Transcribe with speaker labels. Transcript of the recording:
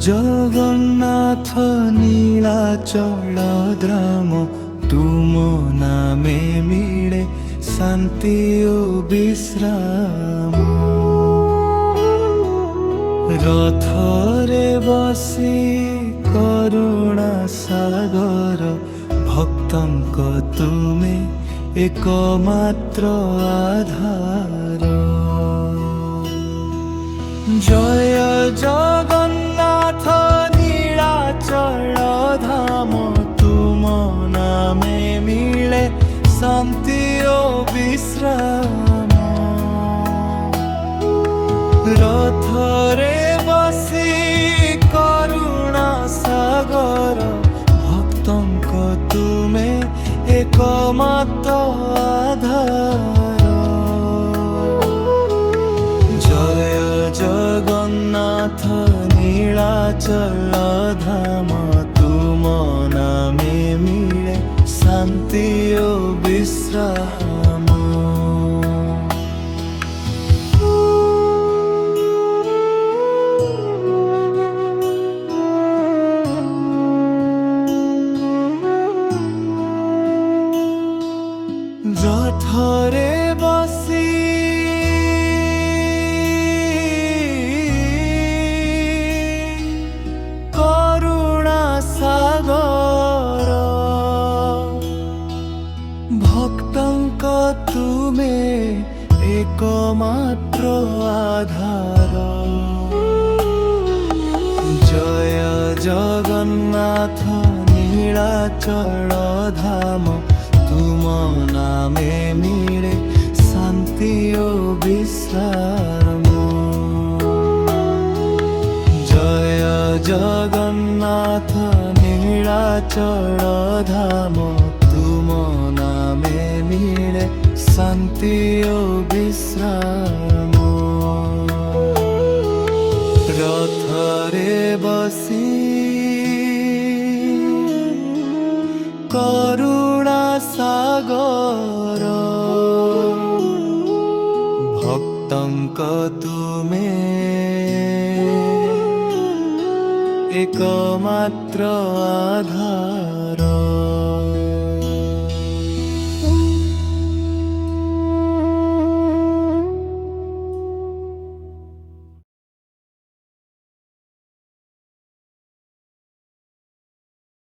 Speaker 1: Jagannath Nilachal drum তুম নামে মিলে শান্তি ও বিশ্রাম। রথরে বসি করুণা সাগর ভক্তঙ্ক তুমে একমাত্র আধার। জয় জগন্নাথ নীলাচল ধাম তুম নামে মিলে শান্তি ও বিশ্রাম। রথরে বসি করুণা সাগর ভক্তঙ্ক তুমে একমাত্র আধার। জয় জগন্নাথ নীলাচল ধাম তুম নামে মিলে শান্তি ও বিশ্রাম। রথরে বসি করুণা সাগর ভক্তঙ্ক তুমে একমাত্র আধার। জয় জগন্নাথ নীলাচল ধাম তুম নামে মিলে শান্তি ও বিশ্রাম। জয় জগন্নাথ নীলাচল ধাম তুম নামে মিলে শান্তি ও বিশ্রাম। রথরে বসি করুণা সাগর ভক্তঙ্ক তুমে একমাত্র আধার।